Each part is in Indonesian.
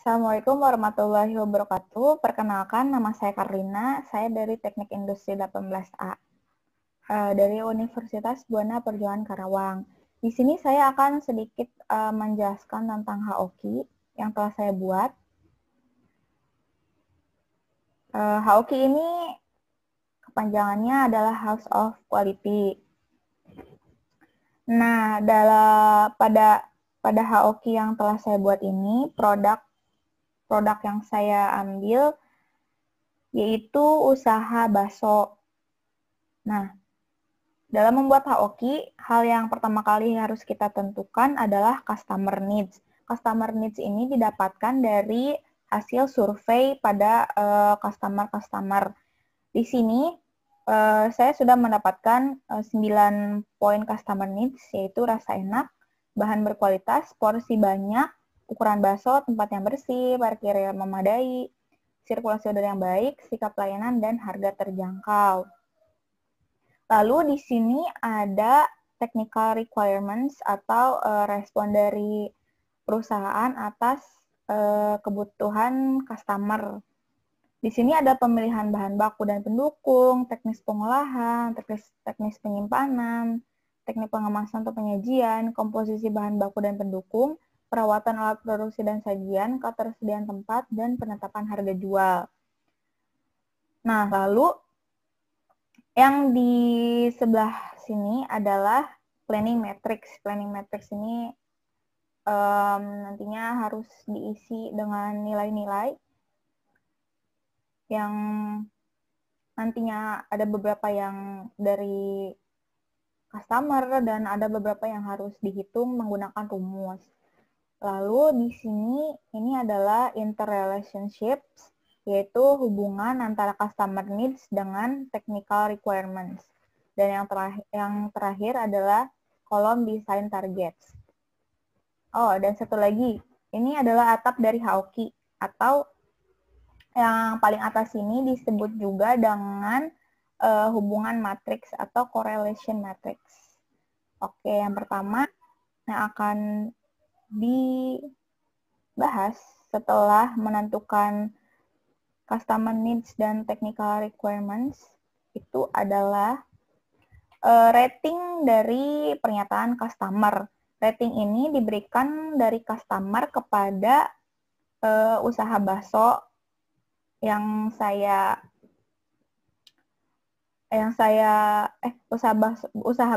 Assalamualaikum warahmatullahi wabarakatuh. Perkenalkan, nama saya Karlina. Saya dari Teknik Industri 18A dari Universitas Buana Perjuangan Karawang. Di sini saya akan sedikit menjelaskan tentang HOQI yang telah saya buat. HOQI ini kepanjangannya adalah House of Quality. Nah, pada HOQI yang telah saya buat ini, produk yang saya ambil yaitu usaha bakso. Nah, dalam membuat HOQI, hal yang pertama kali harus kita tentukan adalah customer needs. Customer needs ini didapatkan dari hasil survei pada customer-customer. Di sini saya sudah mendapatkan 9 poin customer needs, yaitu rasa enak, bahan berkualitas, porsi banyak, ukuran bakso, tempat yang bersih, parkir yang memadai, sirkulasi udara yang baik, sikap pelayanan, dan harga terjangkau. Lalu di sini ada technical requirements atau respon dari perusahaan atas kebutuhan customer. Di sini ada pemilihan bahan baku dan pendukung, teknis pengolahan, teknis penyimpanan, teknik pengemasan atau penyajian, komposisi bahan baku dan pendukung, perawatan alat produksi dan sajian, ketersediaan tempat, dan penetapan harga jual. Nah, lalu yang di sebelah sini adalah planning matrix. Planning matrix ini nantinya harus diisi dengan nilai-nilai yang nantinya ada beberapa yang dari customer dan ada beberapa yang harus dihitung menggunakan rumus. Lalu di sini ini adalah interrelationships, yaitu hubungan antara customer needs dengan technical requirements. Dan yang terakhir adalah kolom design targets. Oh, dan satu lagi, ini adalah atap dari HOQI, atau yang paling atas ini disebut juga dengan hubungan matriks atau correlation matrix. Oke, yang pertama yang akan dibahas setelah menentukan customer needs dan technical requirements itu adalah rating dari pernyataan customer. Rating ini diberikan dari customer kepada usaha bakso yang saya usaha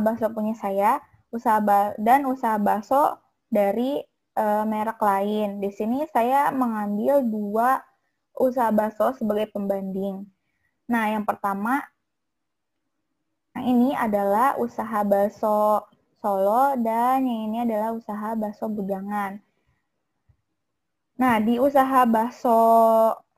bakso punya saya, dan usaha bakso dari merek lain. Di sini saya mengambil 2 usaha bakso sebagai pembanding. Nah, yang pertama, ini adalah usaha bakso Solo dan yang ini adalah usaha bakso Bujangan. Nah, di usaha bakso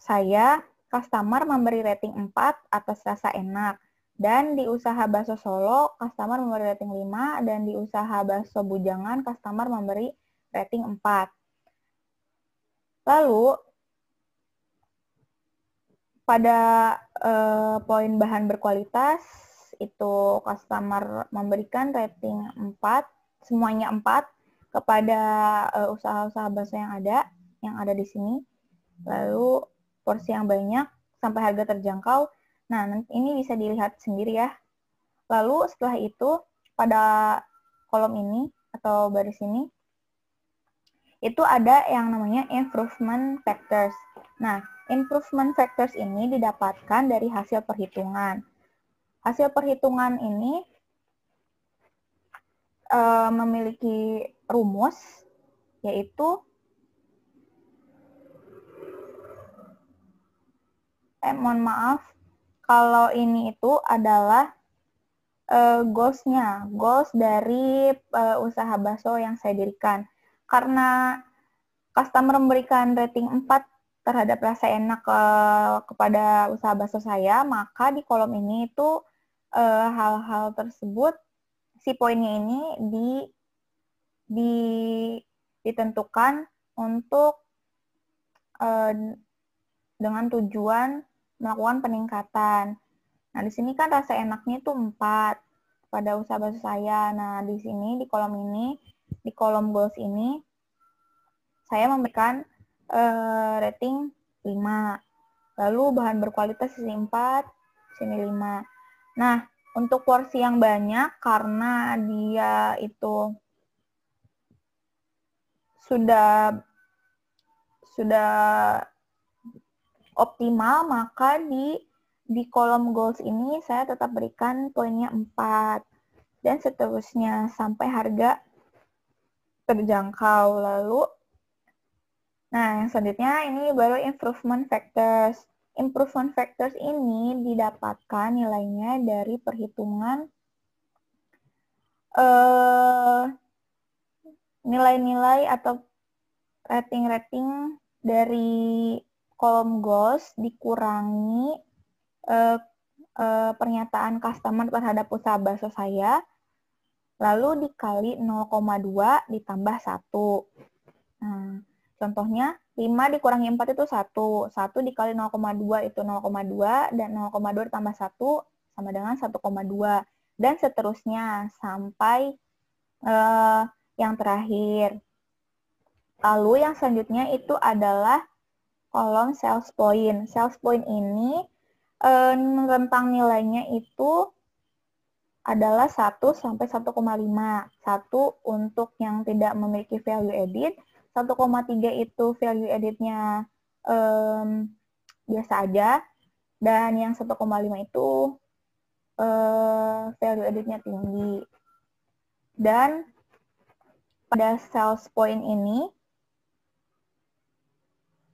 saya, customer memberi rating 4 atas rasa enak. Dan di usaha bakso Solo, customer memberi rating 5, dan di usaha bakso Bujangan, customer memberi rating 4. Lalu, pada poin bahan berkualitas, itu customer memberikan rating 4, semuanya 4, kepada usaha-usaha bakso yang ada di sini. Lalu, porsi yang banyak, sampai harga terjangkau. Nah, ini bisa dilihat sendiri ya. Lalu, setelah itu, pada kolom ini, atau baris ini, itu ada yang namanya improvement factors. Nah, improvement factors ini didapatkan dari hasil perhitungan. Hasil perhitungan ini memiliki rumus, yaitu mohon maaf, kalau ini itu adalah goals dari usaha bakso yang saya dirikan. Karena customer memberikan rating 4 terhadap rasa enak kepada usaha bakso saya, maka di kolom ini itu hal-hal tersebut, si poinnya ini ditentukan untuk dengan tujuan melakukan peningkatan. Nah, di sini kan rasa enaknya itu 4 pada usaha bakso saya. Nah, di sini di kolom goals ini saya memberikan rating 5. Lalu bahan berkualitas sini 4, sini 5. Nah, untuk porsi yang banyak karena dia itu sudah optimal, maka di kolom goals ini saya tetap berikan poinnya 4 dan seterusnya sampai harga terjangkau. Lalu yang selanjutnya ini baru improvement factors. Improvement factors ini didapatkan nilainya dari perhitungan nilai-nilai atau rating-rating dari kolom goals dikurangi pernyataan customer terhadap usaha bakso saya, lalu dikali 0,2 ditambah 1. Nah, contohnya 5 dikurangi 4 itu 1. 1 dikali 0,2 itu 0,2 dan 0,2 ditambah 1 sama dengan 1,2 dan seterusnya sampai yang terakhir. Lalu yang selanjutnya itu adalah kolom sales point. Sales point ini rentang nilainya itu adalah 1 sampai 1,5. 1 untuk yang tidak memiliki value added, 1,3 itu value added-nya biasa aja, dan yang 1,5 itu value added-nya tinggi. Dan pada sales point ini,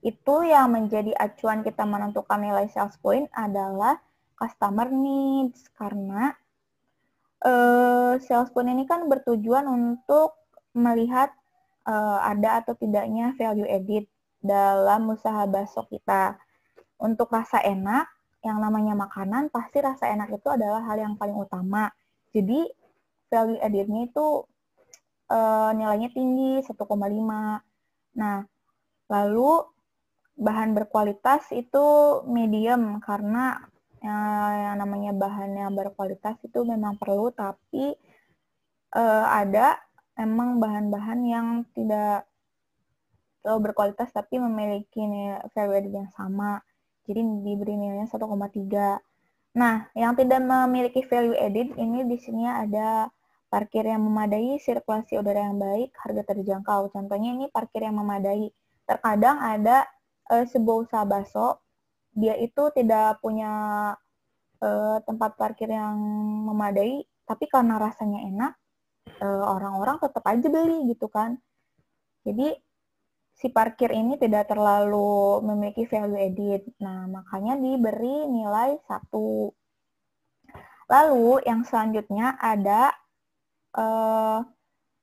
itu yang menjadi acuan kita menentukan nilai sales point adalah customer needs, karena sales point ini kan bertujuan untuk melihat ada atau tidaknya value added dalam usaha bakso kita. Untuk rasa enak, yang namanya makanan, pasti rasa enak itu adalah hal yang paling utama. Jadi, value added-nya itu nilainya tinggi, 1,5. Nah, lalu bahan berkualitas itu medium, karena yang namanya bahan yang berkualitas itu memang perlu, tapi ada emang bahan-bahan yang tidak terlalu berkualitas tapi memiliki value added yang sama. Jadi diberi nilainya 1,3. Nah, yang tidak memiliki value added ini di sini ada parkir yang memadai, sirkulasi udara yang baik, harga terjangkau. Contohnya ini parkir yang memadai. Terkadang ada sebuah usaha bakso, dia itu tidak punya tempat parkir yang memadai, tapi karena rasanya enak, orang-orang tetap aja beli gitu kan. Jadi si parkir ini tidak terlalu memiliki value added. Nah, makanya diberi nilai 1. Lalu yang selanjutnya ada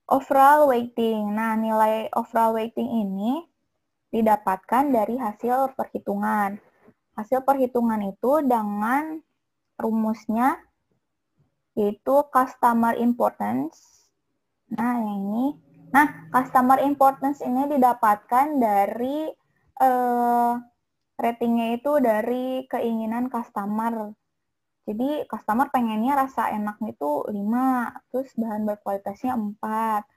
overall weighting. Nah, nilai overall weighting ini didapatkan dari hasil perhitungan. Hasil perhitungan itu dengan rumusnya yaitu customer importance. Nah, yang ini. Nah, customer importance ini didapatkan dari ratingnya itu dari keinginan customer. Jadi, customer pengennya rasa enaknya itu 5, terus bahan berkualitasnya 4,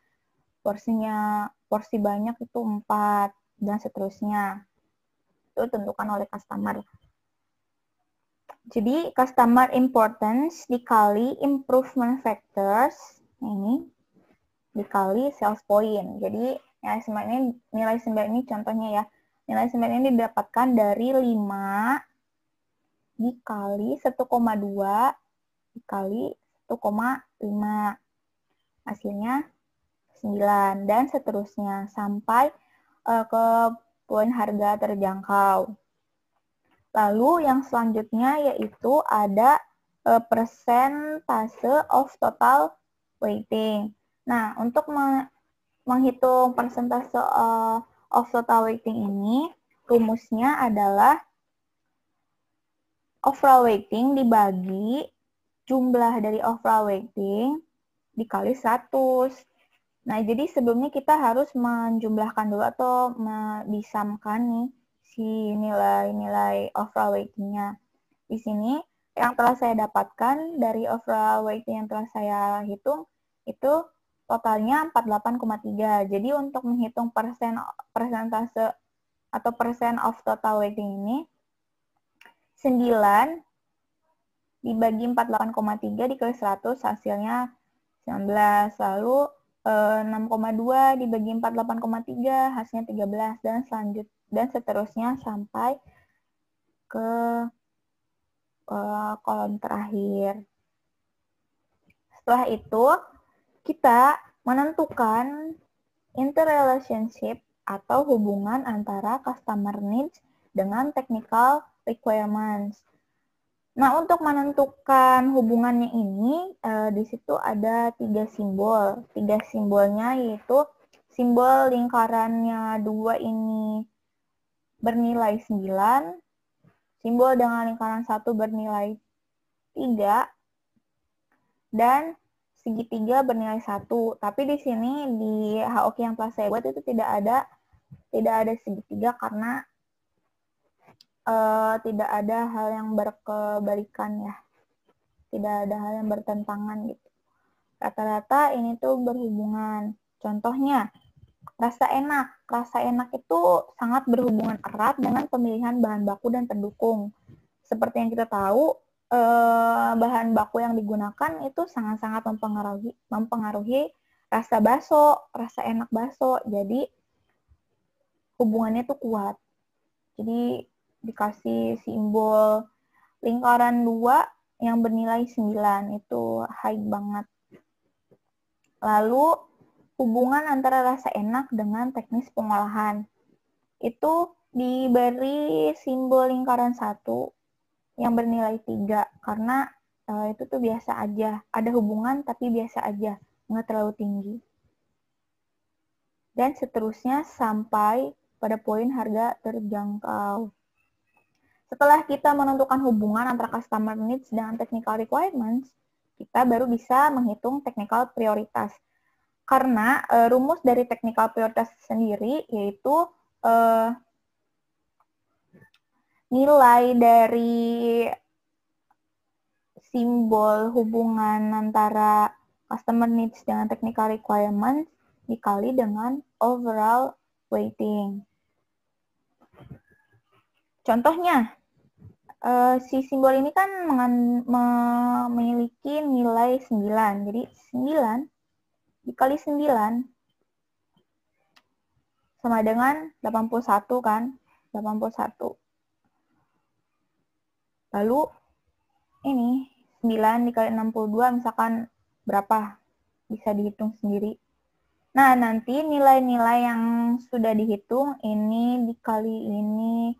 porsi banyak itu 4, dan seterusnya. Itu ditentukan oleh customer. Jadi, customer importance dikali improvement factors, ini, dikali sales point. Jadi, nilai 9 ini contohnya ya. Nilai 9 ini didapatkan dari 5 dikali 1,2 dikali 1,5. Hasilnya 9 dan seterusnya sampai ke poin harga terjangkau. Lalu yang selanjutnya yaitu ada persentase of total weighting. Nah, untuk menghitung persentase of total weighting ini, rumusnya adalah overall weighting dibagi jumlah dari overall weighting dikali 100. Nah, jadi sebelumnya kita harus menjumlahkan dulu atau disamkan nih si nilai-nilai overall weighting-nya. Di sini yang telah saya dapatkan dari overall weighting yang telah saya hitung itu totalnya 48,3. Jadi untuk menghitung persentase atau persen of total weighting ini 9 dibagi 48,3 dikali 100 hasilnya 19. Lalu 6,2 dibagi 48,3 hasilnya 13 dan seterusnya sampai ke kolom terakhir. Setelah itu kita menentukan interrelationship atau hubungan antara customer needs dengan technical requirements. Nah, untuk menentukan hubungannya ini, di situ ada 3 simbol. 3 simbolnya yaitu simbol lingkarannya 2 ini bernilai 9, simbol dengan lingkaran 1 bernilai 3, dan segitiga bernilai 1. Tapi di sini di HOQ yang telah saya buat itu tidak ada segitiga karena tidak ada hal yang berkebalikan ya. Tidak ada hal yang bertentangan gitu. Rata-rata ini tuh berhubungan. Contohnya, rasa enak. Rasa enak itu sangat berhubungan erat dengan pemilihan bahan baku dan pendukung. Seperti yang kita tahu, bahan baku yang digunakan itu sangat-sangat mempengaruhi rasa bakso, rasa enak bakso. Jadi hubungannya tuh kuat. Jadi dikasih simbol lingkaran 2 yang bernilai 9 itu high banget. Lalu hubungan antara rasa enak dengan teknis pengolahan. Itu diberi simbol lingkaran 1 yang bernilai 3 karena itu tuh biasa aja, ada hubungan tapi biasa aja, nggak terlalu tinggi. Dan seterusnya sampai pada poin harga terjangkau. Setelah kita menentukan hubungan antara customer needs dengan technical requirements, kita baru bisa menghitung technical prioritas. Karena rumus dari technical prioritas sendiri yaitu nilai dari simbol hubungan antara customer needs dengan technical requirements dikali dengan overall weighting. Contohnya, si simbol ini kan memiliki nilai 9. Jadi 9 dikali 9 sama dengan 81 kan? 81. Lalu ini 9 dikali 62 misalkan berapa? Bisa dihitung sendiri. Nah, nanti nilai-nilai yang sudah dihitung ini dikali ini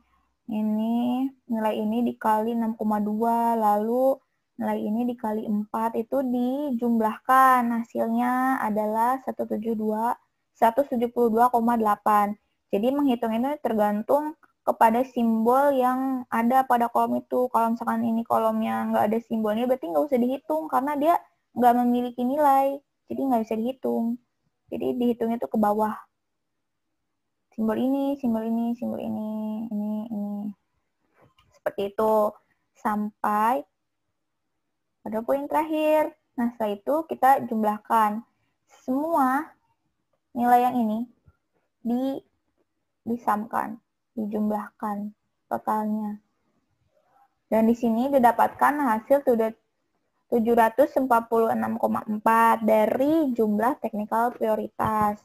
nilai ini dikali 6,2, lalu nilai ini dikali 4 itu dijumlahkan. Hasilnya adalah 172,8. Jadi menghitung ini tergantung kepada simbol yang ada pada kolom itu. Kalau misalkan ini kolomnya nggak ada simbolnya, berarti nggak usah dihitung karena dia nggak memiliki nilai. Jadi nggak bisa dihitung. Jadi dihitungnya itu ke bawah. Simbol ini, simbol ini, simbol ini. Seperti itu. Sampai pada poin terakhir. Nah, setelah itu kita jumlahkan. Semua nilai yang ini disamkan, dijumlahkan totalnya. Dan di sini didapatkan hasil 746,4 dari jumlah technical prioritas.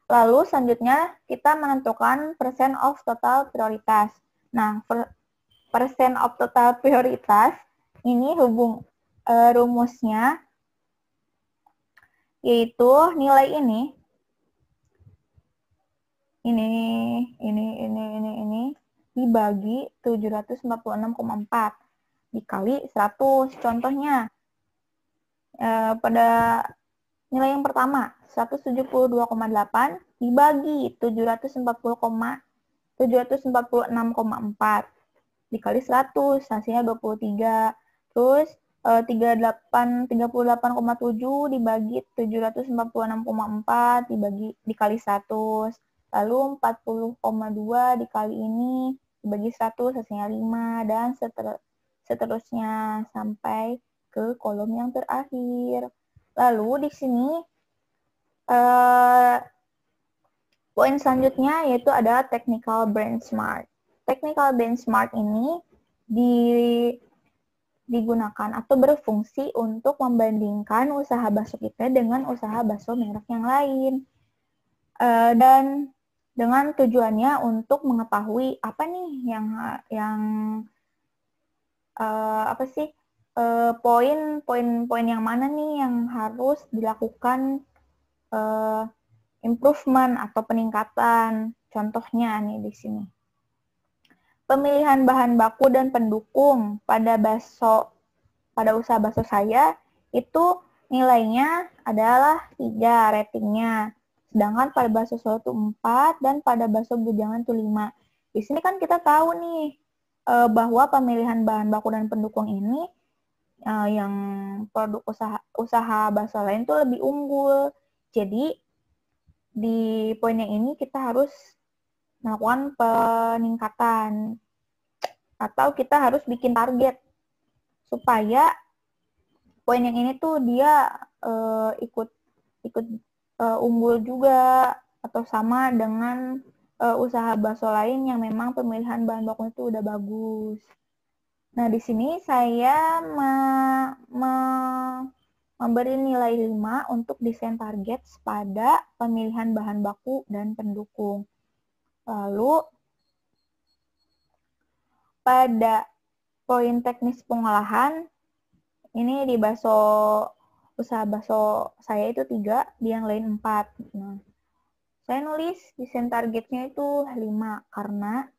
Lalu selanjutnya kita menentukan persen of total prioritas. Nah, persen of total prioritas ini rumusnya yaitu nilai ini dibagi 746,4 dikali 100. Contohnya pada nilai yang pertama 172,8 dibagi 746,4 dikali 100 hasilnya 23. Terus 38,7 dibagi 746,4 dikali 100. Lalu 40,2 dikali ini dibagi 100 hasilnya 5 dan seterusnya sampai ke kolom yang terakhir. Lalu di sini Poin selanjutnya yaitu ada technical benchmark. Technical benchmark ini digunakan atau berfungsi untuk membandingkan usaha bakso kita dengan usaha bakso merek yang lain. Dan dengan tujuannya untuk mengetahui apa nih yang apa sih poin-poin yang mana nih yang harus dilakukan improvement atau peningkatan. Contohnya nih di sini. Pemilihan bahan baku dan pendukung pada usaha bakso saya itu nilainya adalah 3 ratingnya. Sedangkan pada bakso Solo itu 4 dan pada bakso Bujangan itu 5. Di sini kan kita tahu nih bahwa pemilihan bahan baku dan pendukung ini yang produk usaha bakso lain itu lebih unggul. Jadi di poin yang ini kita harus melakukan peningkatan atau kita harus bikin target supaya poin yang ini tuh dia ikut unggul juga atau sama dengan usaha bakso lain yang memang pemilihan bahan baku itu udah bagus. Nah, di sini saya memberi nilai 5 untuk desain target pada pemilihan bahan baku dan pendukung. Lalu, pada poin teknis pengolahan, ini di usaha bakso saya itu 3, di yang lain 4. Nah, saya nulis desain targetnya itu 5 karena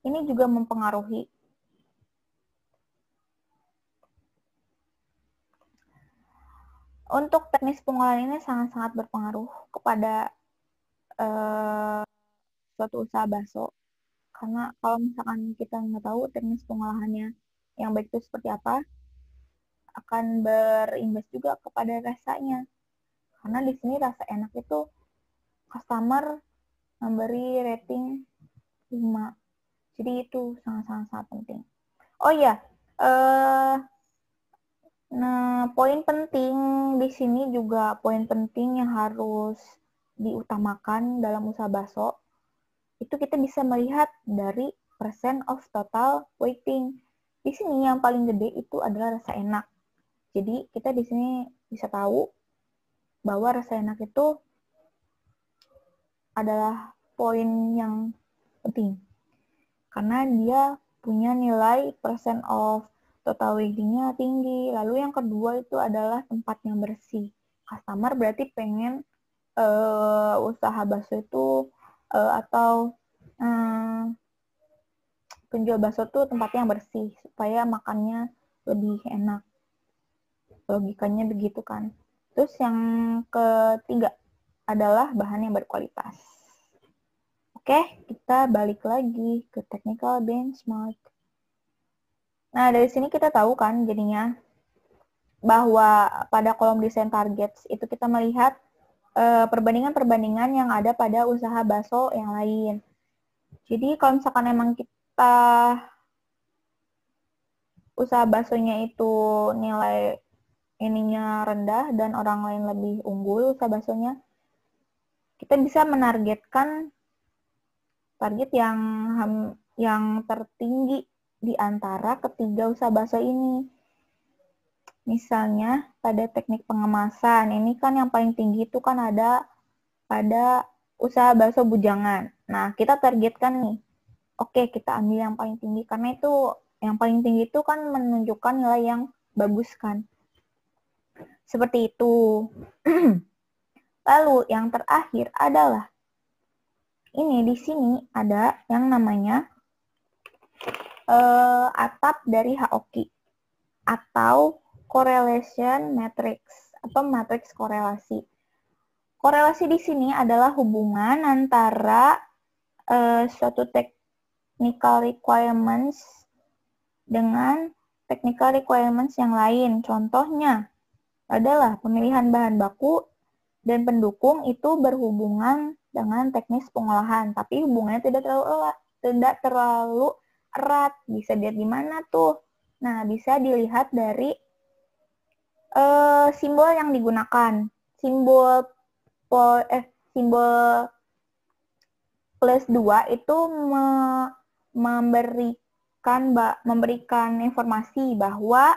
ini juga mempengaruhi. Untuk teknis pengolahan ini sangat-sangat berpengaruh kepada suatu usaha bakso. Karena kalau misalkan kita nggak tahu teknis pengolahannya yang baik itu seperti apa, akan berimbas juga kepada rasanya. Karena di sini rasa enak itu customer memberi rating 5. Jadi itu sangat-sangat penting. Oh iya, nah poin penting di sini juga poin penting yang harus diutamakan dalam usaha bakso itu kita bisa melihat dari percent of total weighting. Di sini yang paling gede itu adalah rasa enak. Jadi kita di sini bisa tahu bahwa rasa enak itu adalah poin yang penting. Karena dia punya nilai percent of total weighting-nya tinggi. Lalu yang kedua itu adalah tempat yang bersih. Customer berarti pengen usaha bakso itu atau penjual bakso itu tempatnya yang bersih supaya makannya lebih enak. Logikanya begitu kan. Terus yang ketiga adalah bahan yang berkualitas. Oke, kita balik lagi ke technical benchmark. Nah, dari sini kita tahu kan jadinya bahwa pada kolom desain targets itu kita melihat perbandingan-perbandingan yang ada pada usaha bakso yang lain. Jadi kalau misalkan emang kita usaha baksonya itu nilai ininya rendah dan orang lain lebih unggul usaha baksonya, kita bisa menargetkan target yang tertinggi di antara ketiga usaha bakso ini. Misalnya pada teknik pengemasan, ini kan yang paling tinggi itu kan ada pada usaha bakso Bujangan. Nah, kita targetkan nih, oke kita ambil yang paling tinggi, karena itu yang paling tinggi itu kan menunjukkan nilai yang bagus kan. Seperti itu. Lalu yang terakhir adalah ini di sini ada yang namanya atap dari HOQ atau correlation matrix atau matriks korelasi. Korelasi di sini adalah hubungan antara suatu technical requirements dengan technical requirements yang lain. Contohnya adalah pemilihan bahan baku dan pendukung itu berhubungan dengan teknis pengolahan, tapi hubungannya tidak terlalu erat. Bisa dilihat di mana tuh? Nah, bisa dilihat dari simbol yang digunakan. simbol plus 2 itu memberikan informasi bahwa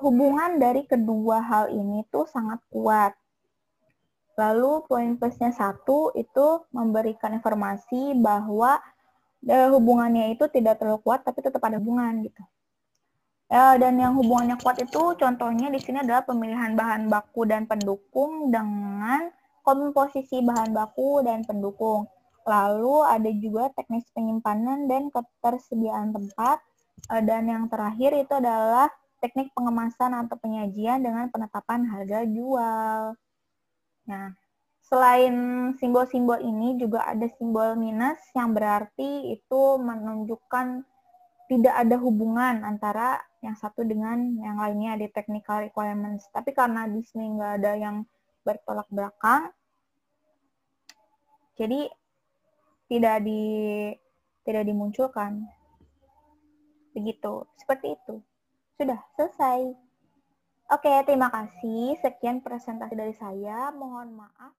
hubungan dari kedua hal ini tuh sangat kuat. Lalu poin plusnya 1 itu memberikan informasi bahwa hubungannya itu tidak terlalu kuat tapi tetap ada hubungan gitu. Dan yang hubungannya kuat itu contohnya di sini adalah pemilihan bahan baku dan pendukung dengan komposisi bahan baku dan pendukung. Lalu ada juga teknis penyimpanan dan ketersediaan tempat. Dan yang terakhir itu adalah teknik pengemasan atau penyajian dengan penetapan harga jual. Nah, selain simbol-simbol ini juga ada simbol minus yang berarti itu menunjukkan tidak ada hubungan antara yang satu dengan yang lainnya di technical requirements. Tapi karena di sini nggak ada yang bertolak belakang, jadi tidak dimunculkan. Begitu, seperti itu. Sudah selesai. Oke, terima kasih. Sekian presentasi dari saya. Mohon maaf